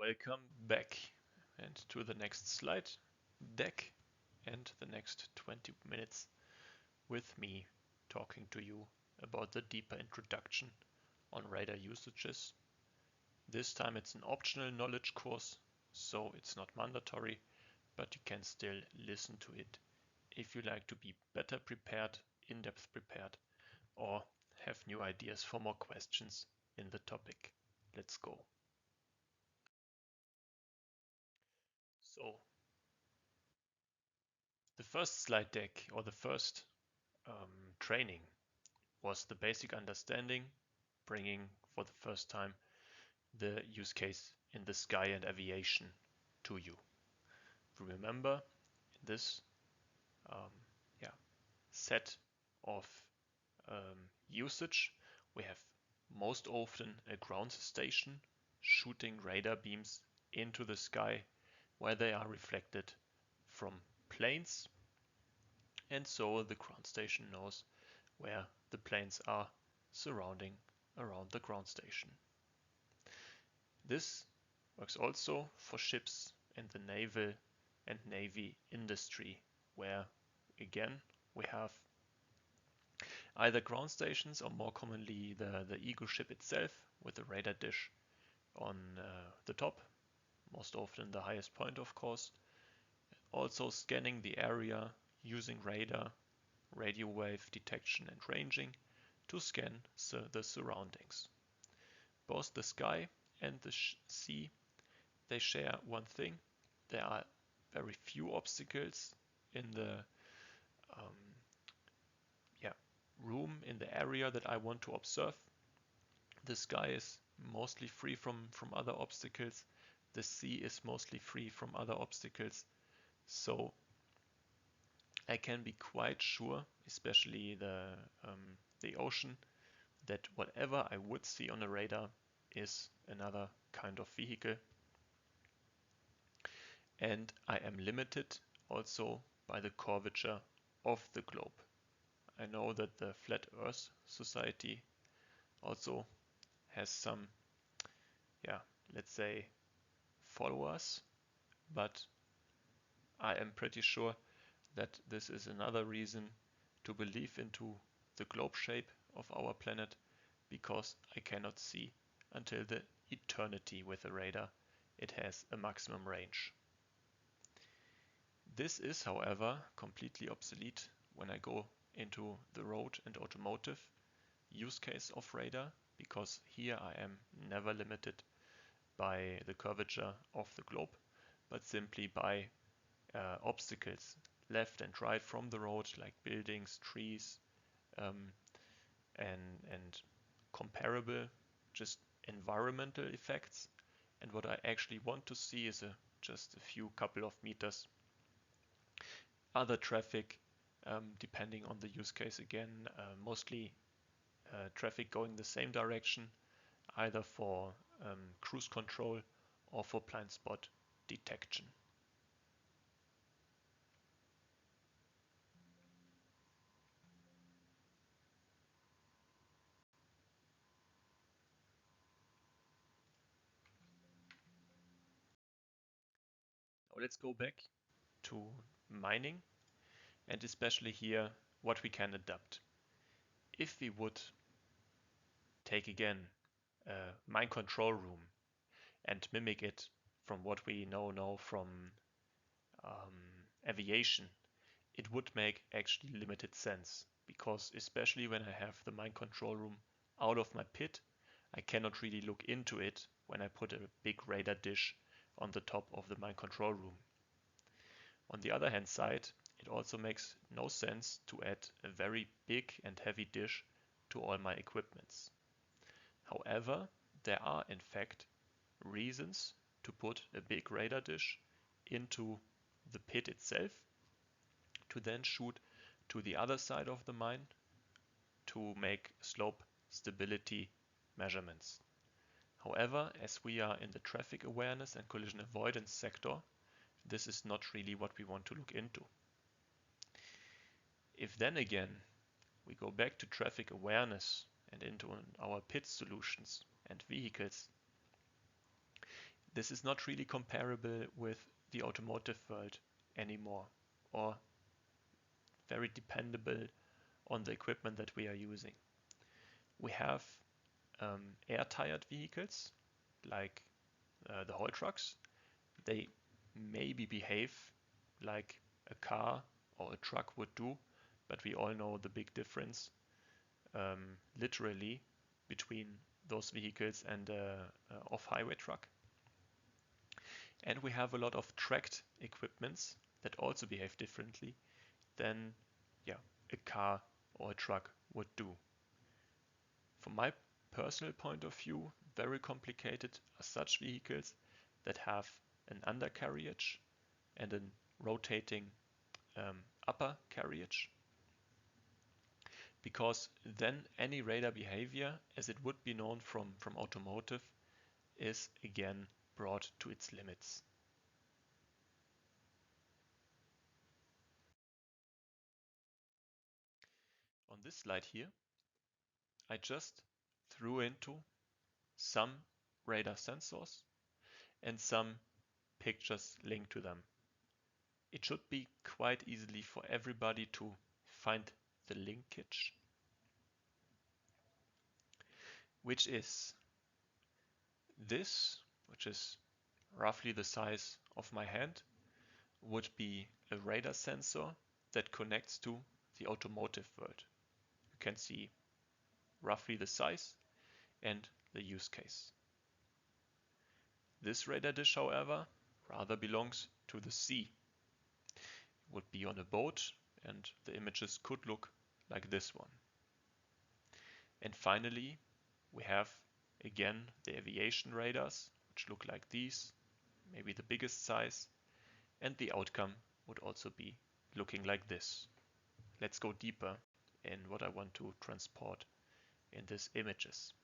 Welcome back and to the next slide deck and the next 20 minutes with me talking to you about the deeper introduction on radar usages. This time it's an optional knowledge course, so it's not mandatory, but you can still listen to it if you like to be better prepared, in-depth prepared, or have new ideas for more questions in the topic. Let's go. So the first slide deck or the first training was the basic understanding, bringing for the first time the use case in the sky and aviation to you. Remember, in this set of usage, we have most often a ground station shooting radar beams into the sky where they are reflected from planes, and so the ground station knows where the planes are surrounding around the ground station. This works also for ships in the naval and navy industry, where again we have either ground stations or more commonly the Eagle ship itself with a radar dish on the top, most often the highest point of course, also scanning the area using radar, radio wave detection and ranging to scan the surroundings. Both the sky and the sea, they share one thing. There are very few obstacles in the room, in the area that I want to observe. The sky is mostly free from other obstacles. The sea is mostly free from other obstacles. So I can be quite sure, especially the ocean, that whatever I would see on a radar is another kind of vehicle. And I am limited also by the curvature of the globe. I know that the Flat Earth Society also has some, let's say, followers, but I am pretty sure that this is another reason to believe into the globe shape of our planet, because I cannot see until the eternity with a radar. It has a maximum range. This is, however, completely obsolete when I go into the road and automotive use case of radar, because here I am never limited by the curvature of the globe, but simply by obstacles left and right from the road, like buildings, trees, and comparable just environmental effects. And what I actually want to see is just a few couple of meters other traffic, depending on the use case again, mostly traffic going the same direction, either for cruise control or for blind spot detection. Now let's go back to mining, and especially here what we can adapt. If we would take again a mine control room and mimic it from what we know now from aviation, it would make actually limited sense, because especially when I have the mine control room out of my pit, I cannot really look into it when I put a big radar dish on the top of the mine control room. On the other hand side, it also makes no sense to add a very big and heavy dish to all my equipments. However, there are in fact reasons to put a big radar dish into the pit itself, to then shoot to the other side of the mine to make slope stability measurements. However, as we are in the traffic awareness and collision avoidance sector, this is not really what we want to look into. If then again we go back to traffic awareness and into our pit solutions and vehicles, This is not really comparable with the automotive world anymore, or very dependable on the equipment that we are using. We have air-tired vehicles like the haul trucks. They maybe behave like a car or a truck would do, but we all know the big difference literally between those vehicles and off-highway truck. And we have a lot of tracked equipments that also behave differently than a car or a truck would do. From my personal point of view, very complicated are such vehicles that have an undercarriage and a rotating upper carriage, because then any radar behavior, as it would be known from automotive, is again brought to its limits. On this slide here, I just threw into some radar sensors and some pictures linked to them. It should be quite easily for everybody to find the linkage, which is this, which is roughly the size of my hand, would be a radar sensor that connects to the automotive world. You can see roughly the size and the use case. This radar dish, however, rather belongs to the sea. It would be on a boat, and the images could look like this one. And finally, we have again the aviation radars, which look like these, maybe the biggest size, and the outcome would also be looking like this. Let's go deeper in what I want to transport in these images.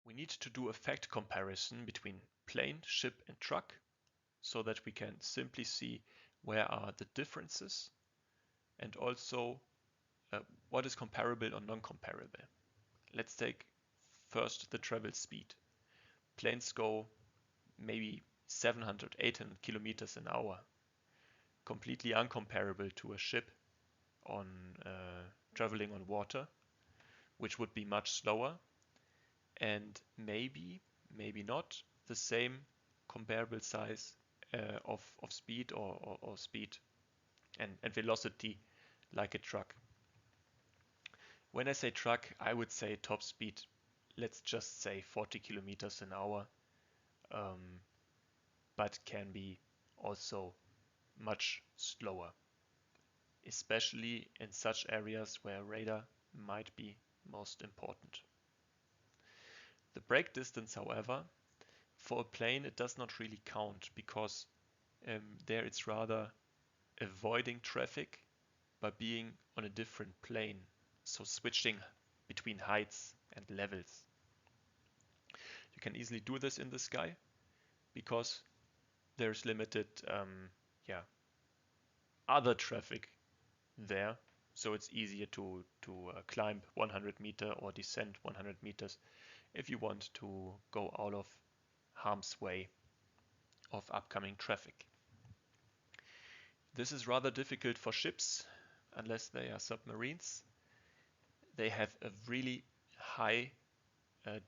We need to do a fact comparison between plane, ship and truck so that we can simply see where are the differences and also what is comparable or non-comparable. Let's take first the travel speed. Planes go maybe 700, 800 kilometers an hour, completely uncomparable to a ship on traveling on water, which would be much slower, and maybe not the same comparable size of speed or speed and velocity like a truck. When I say truck, I would say top speed, let's just say 40 kilometers an hour, but can be also much slower, especially in such areas where radar might be most important. The brake distance, however, for a plane it does not really count, because there it's rather avoiding traffic by being on a different plane, so switching between heights and levels. You can easily do this in the sky because there's limited other traffic there, so it's easier to climb 100 meter or descend 100 meters if you want to go out of harm's way of upcoming traffic. This is rather difficult for ships unless they are submarines. They have a really high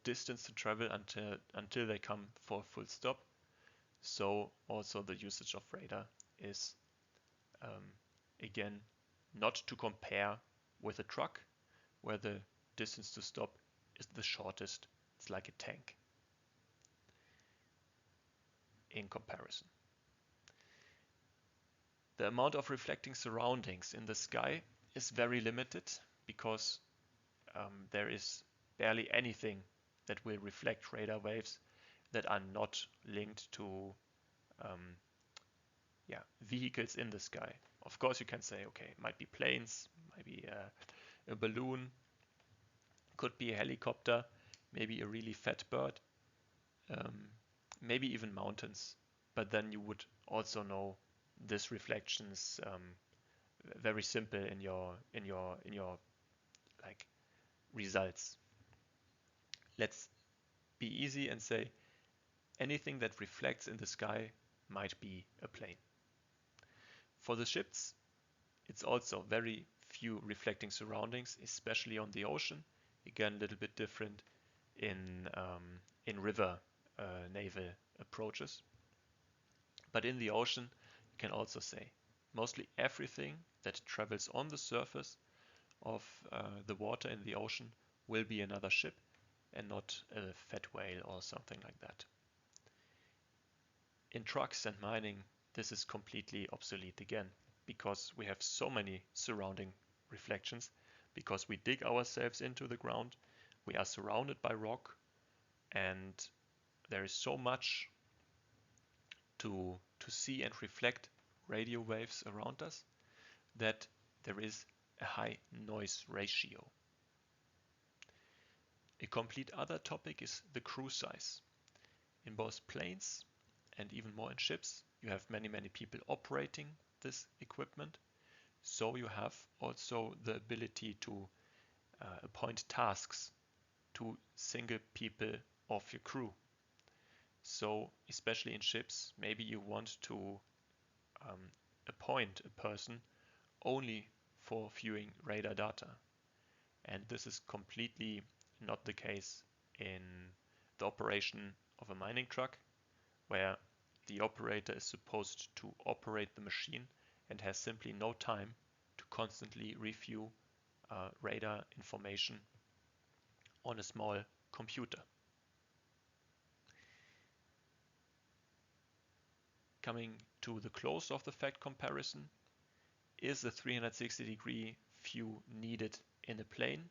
distance to travel until they come for a full stop. So also the usage of radar is again not to compare with a truck where the distance to stop is the shortest. It's like a tank in comparison. The amount of reflecting surroundings in the sky is very limited because there is barely anything that will reflect radar waves that are not linked to vehicles in the sky. Of course, you can say, okay, it might be planes, might be a balloon, could be a helicopter, maybe a really fat bird, maybe even mountains. But then you would also know this reflections very simple in your like results. Let's be easy and say anything that reflects in the sky might be a plane. For the ships, it's also very few reflecting surroundings, especially on the ocean. Again, a little bit different in river naval approaches. But in the ocean, you can also say mostly everything that travels on the surface of the water in the ocean will be another ship and not a fat whale or something like that. In trucks and mining, this is completely obsolete again, because we have so many surrounding reflections, because we dig ourselves into the ground, we are surrounded by rock, and there is so much to see and reflect radio waves around us that there is a high noise ratio. A complete other topic is the crew size. In both planes and even more in ships, you have many people operating this equipment. So you have also the ability to appoint tasks to single people of your crew. So especially in ships, maybe you want to appoint a person only for viewing radar data. And this is completely not the case in the operation of a mining truck, where the operator is supposed to operate the machine and has simply no time to constantly review radar information on a small computer. Coming to the close of the fact comparison, is a 360-degree view needed in a plane?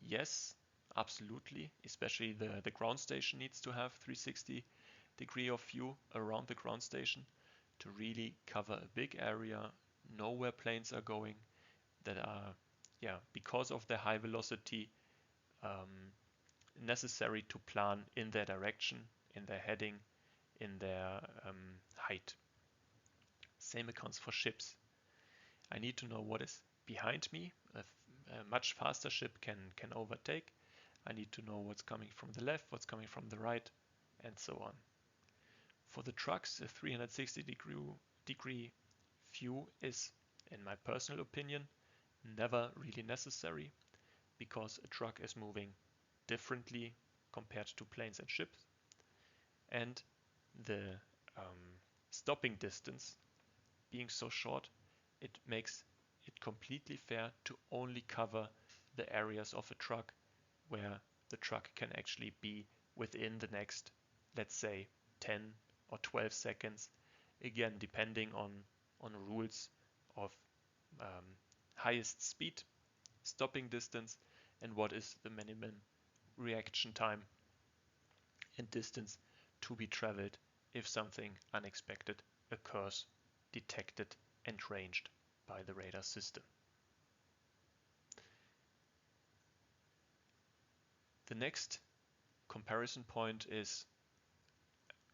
Yes, absolutely. Especially the ground station needs to have 360 degree of view around the ground station to really cover a big area, know where planes are going, that are, because of their high velocity, necessary to plan in their direction, in their heading, in their height. Same accounts for ships. I need to know what is behind me. A much faster ship can overtake. I need to know what's coming from the left, what's coming from the right, and so on. For the trucks, a 360 degree view is, in my personal opinion, never really necessary, because a truck is moving differently compared to planes and ships, and the stopping distance being so short, it makes it completely fair to only cover the areas of a truck where the truck can actually be within the next, let's say, 10 or 12 seconds, again depending on rules of highest speed, stopping distance, and what is the minimum reaction time and distance to be traveled if something unexpected occurs, detected and ranged by the radar system. The next comparison point is,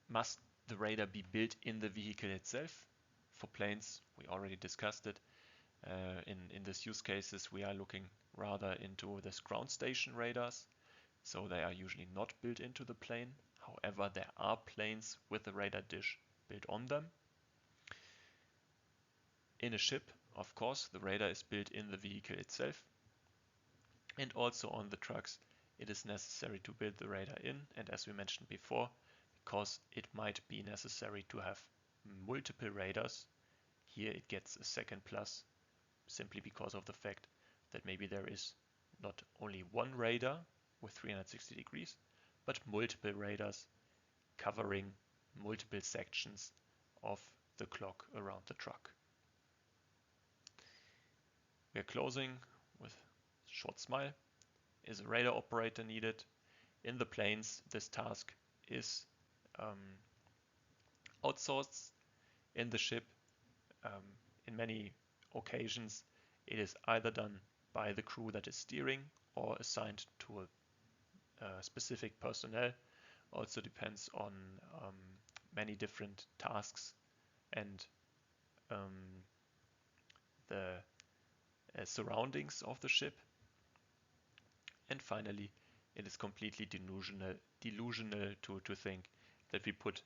must the radar be built in the vehicle itself? For planes, we already discussed it. In this use cases, we are looking rather into this ground station radars. So they are usually not built into the plane. However, there are planes with a radar dish built on them. In a ship, of course, the radar is built in the vehicle itself. And also on the trucks, it is necessary to build the radar in. And as we mentioned before, because it might be necessary to have multiple radars, here it gets a second plus, simply because of the fact that maybe there is not only one radar with 360 degrees, but multiple radars covering multiple sections of the clock around the truck. We are closing with a short smile. Is a radar operator needed? In the planes, this task is outsourced. In the ship, in many occasions, it is either done by the crew that is steering or assigned to a specific personnel. Also depends on many different tasks and the surroundings of the ship. And finally, it is completely delusional to think that we put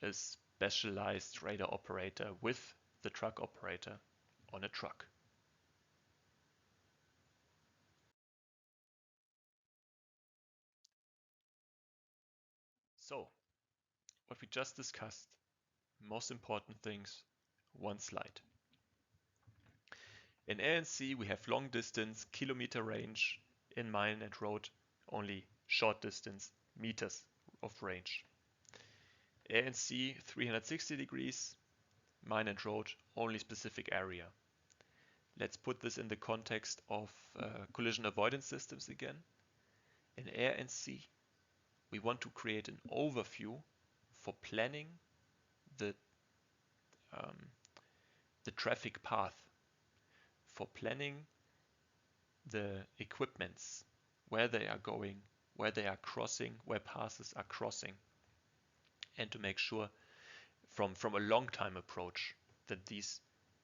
a specialized radar operator with the truck operator on a truck. So, what we just discussed, most important things, one slide. In air and sea, we have long distance, kilometer range. In mine and road, only short distance, meters of range. Air and sea, 360 degrees. Mine and road, only specific area. Let's put this in the context of collision avoidance systems again. In air and sea, we want to create an overview for planning the traffic path, for planning the equipments, where they are going, where they are crossing, where passes are crossing, and to make sure from a long time approach that these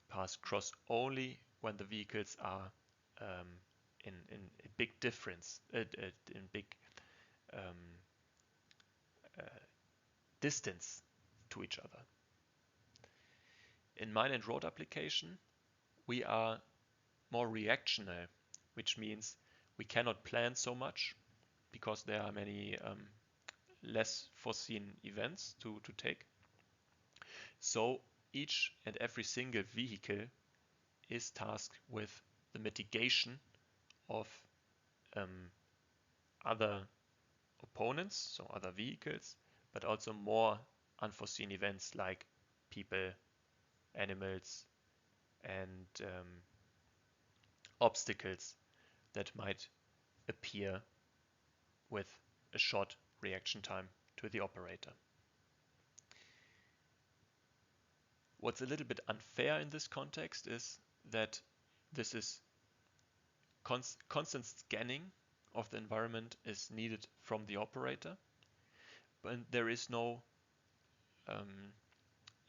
paths cross only when the vehicles are in a big difference, in big um, uh, distance to each other. In mine and road application, we are more reactional, which means we cannot plan so much because there are many less foreseen events to take. So each and every single vehicle is tasked with the mitigation of other opponents, so other vehicles, but also more unforeseen events like people, animals, and obstacles that might appear with a short reaction time to the operator. What's a little bit unfair in this context is that this is constant scanning of the environment is needed from the operator, but there is no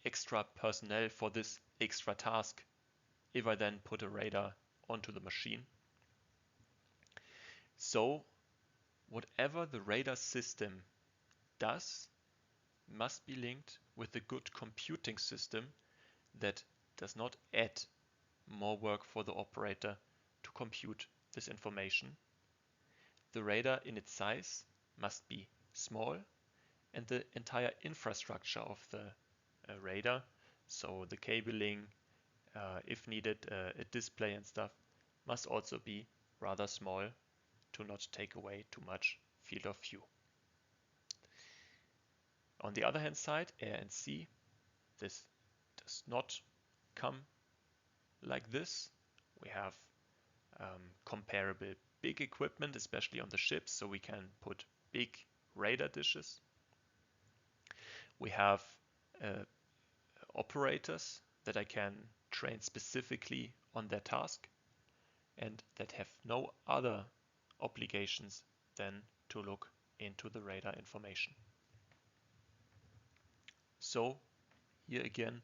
extra personnel for this extra task if I then put a radar onto the machine. So whatever the radar system does must be linked with a good computing system that does not add more work for the operator to compute this information. The radar in its size must be small, and the entire infrastructure of the radar, so the cabling, if needed, a display and stuff, must also be rather small to not take away too much field of view. On the other hand side, air and sea, this does not come like this. We have comparable big equipment, especially on the ships, so we can put big radar dishes. We have operators that I can train specifically on their task and that have no other obligations than to look into the radar information. So here again,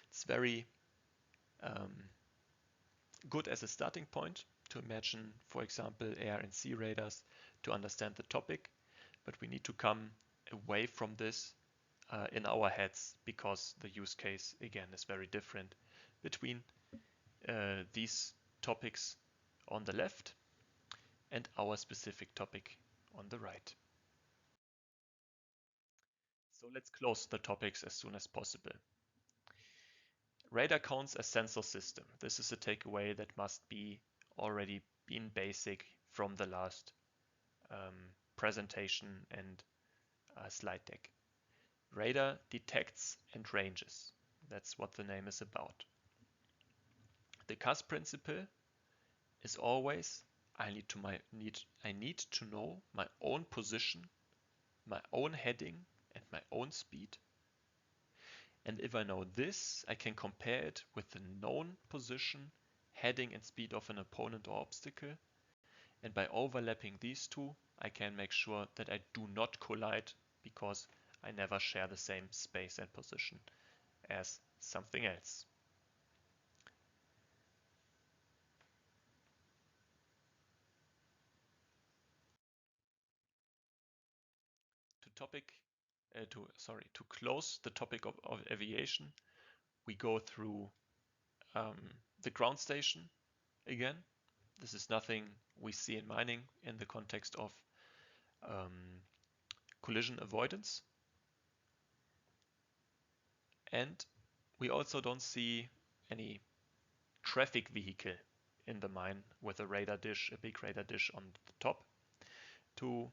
it's very good as a starting point to imagine, for example, air and sea radars to understand the topic, but we need to come away from this in our heads because the use case again is very different between these topics on the left and our specific topic on the right. So let's close the topics as soon as possible. Radar counts as sensor system. This is a takeaway that must be already been basic from the last presentation and slide deck. Radar detects and ranges. That's what the name is about. The CAS principle is always I need to know my own position, my own heading, and my own speed. And if I know this, I can compare it with the known position, heading, and speed of an opponent or obstacle. And by overlapping these two, I can make sure that I do not collide because I never share the same space and position as something else. to close the topic of aviation, we go through the ground station again. This is nothing we see in mining in the context of collision avoidance. And we also don't see any traffic vehicle in the mine with a radar dish, a big radar dish on the top to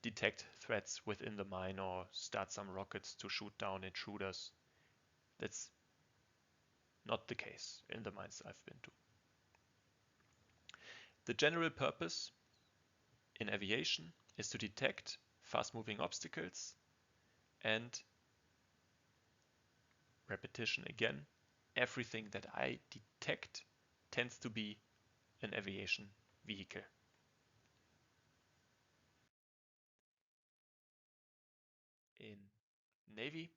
detect threats within the mine or start some rockets to shoot down intruders. That's not the case in the mines I've been to. The general purpose in aviation is to detect fast-moving obstacles, and repetition again, everything that I detect tends to be an aviation vehicle. In Navy,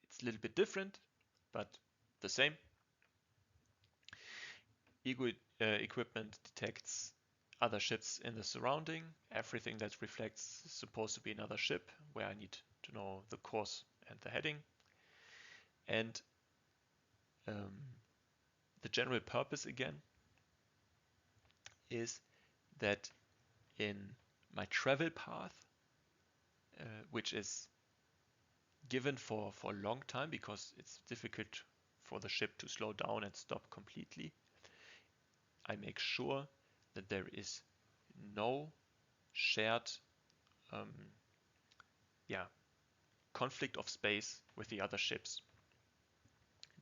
it's a little bit different, but the same. Ego equipment detects other ships in the surrounding. Everything that reflects is supposed to be another ship where I need to know the course and the heading. And the general purpose again is that in my travel path, which is given for a long time because it's difficult for the ship to slow down and stop completely, I make sure that there is no shared conflict of space with the other ships.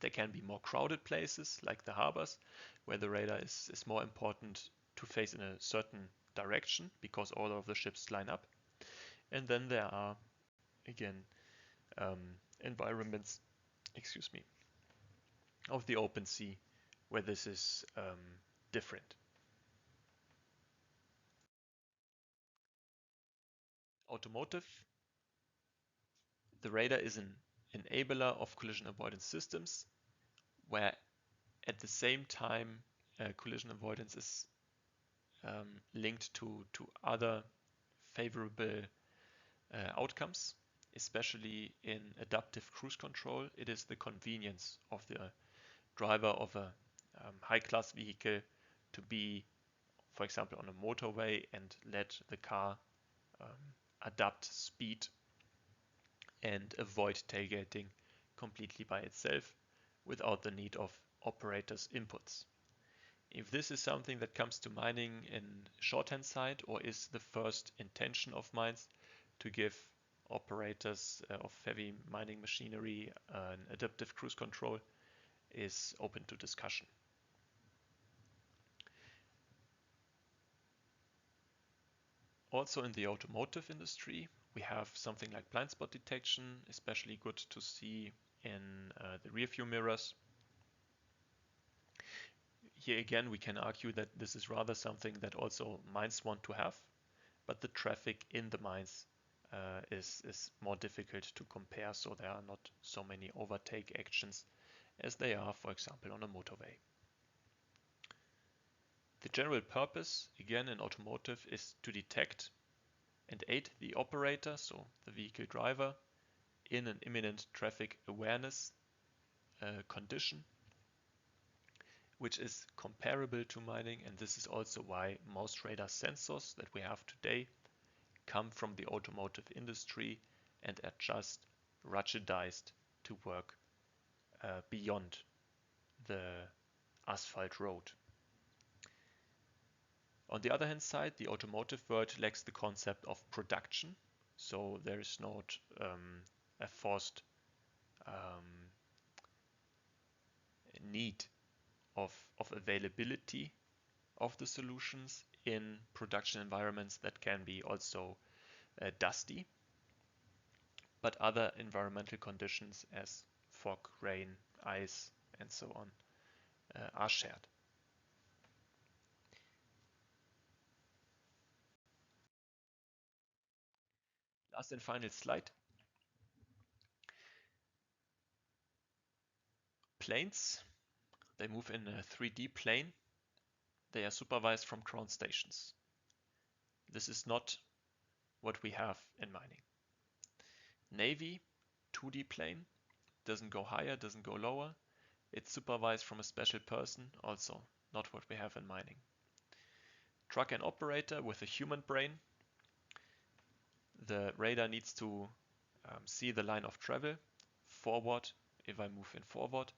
There can be more crowded places like the harbors where the radar is more important to face in a certain direction because all of the ships line up. And then there are, again, environments, of the open sea where this is different. Automotive, the radar is an enabler of collision avoidance systems where at the same time collision avoidance is linked to other favorable outcomes, especially in adaptive cruise control. It is the convenience of the driver of a high-class vehicle to be, for example, on a motorway and let the car adapt speed and avoid tailgating completely by itself without the need of operators' inputs. If this is something that comes to mining in shorthand side or is the first intention of mines to give operators of heavy mining machinery an adaptive cruise control, is open to discussion. Also in the automotive industry, we have something like blind spot detection, especially good to see in the rear view mirrors. Here again, we can argue that this is rather something that also mines want to have, but the traffic in the mines is more difficult to compare, so there are not so many overtake actions as they are, for example, on a motorway. The general purpose, again in automotive, is to detect and aid the operator, so the vehicle driver, in an imminent traffic awareness condition, which is comparable to mining, and this is also why most radar sensors that we have today come from the automotive industry and are just ruggedized to work beyond the asphalt road. On the other hand side, the automotive world lacks the concept of production, so there is not a forced need of availability of the solutions in production environments that can be also dusty, but other environmental conditions as fog, rain, ice, and so on are shared. Last and final slide. Planes, they move in a 3D plane. They are supervised from ground stations. This is not what we have in mining. Navy, 2D plane, doesn't go higher, doesn't go lower. It's supervised from a special person, also not what we have in mining. Truck and operator with a human brain. The radar needs to see the line of travel, forward if I move in forward,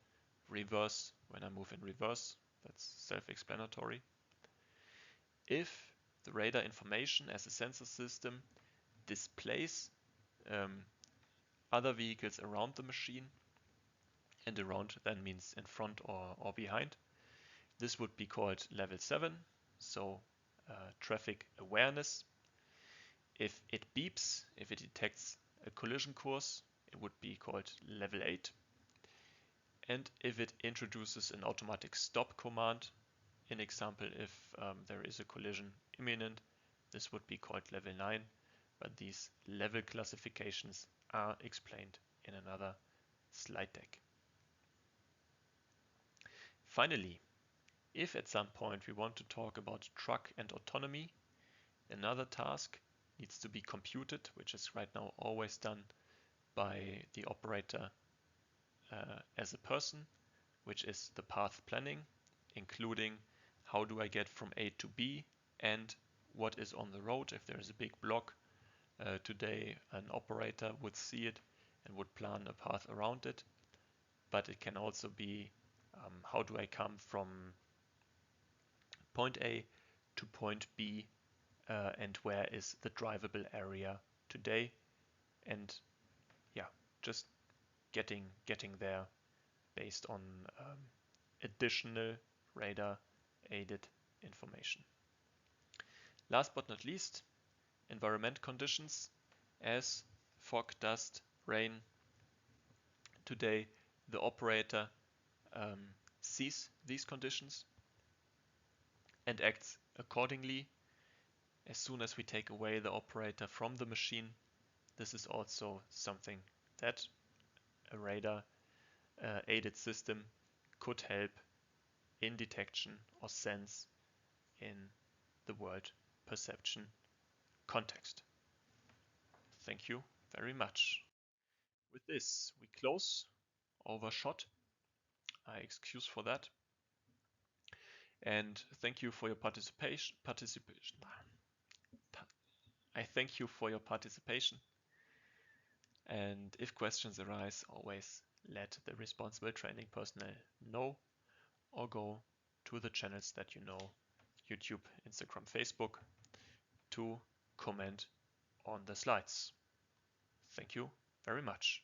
reverse when I move in reverse. That's self-explanatory. If the radar information as a sensor system displays other vehicles around the machine, and around then means in front or behind, this would be called level 7, so traffic awareness. If it beeps, if it detects a collision course, it would be called level 8. And if it introduces an automatic stop command, in example, if there is a collision imminent, this would be called level 9, but these level classifications are explained in another slide deck. Finally, if at some point we want to talk about truck and autonomy, another task needs to be computed, which is right now always done by the operator as a person, which is the path planning, including how do I get from A to B and what is on the road. If there is a big block, today an operator would see it and would plan a path around it. But it can also be how do I come from point A to point B and where is the drivable area today, and yeah, just getting there based on additional radar aided information. Last but not least, environment conditions as fog, dust, rain. Today the operator sees these conditions and acts accordingly. As soon as we take away the operator from the machine, this is also something that a radar aided system could help in detection or sense in the world perception context. Thank you very much. With this, we close. Overshot. I excuse for that. And thank you for your participation. I thank you for your participation. And if questions arise, always let the responsible training personnel know, or go to the channels that you know, YouTube, Instagram, Facebook, to comment on the slides. Thank you very much.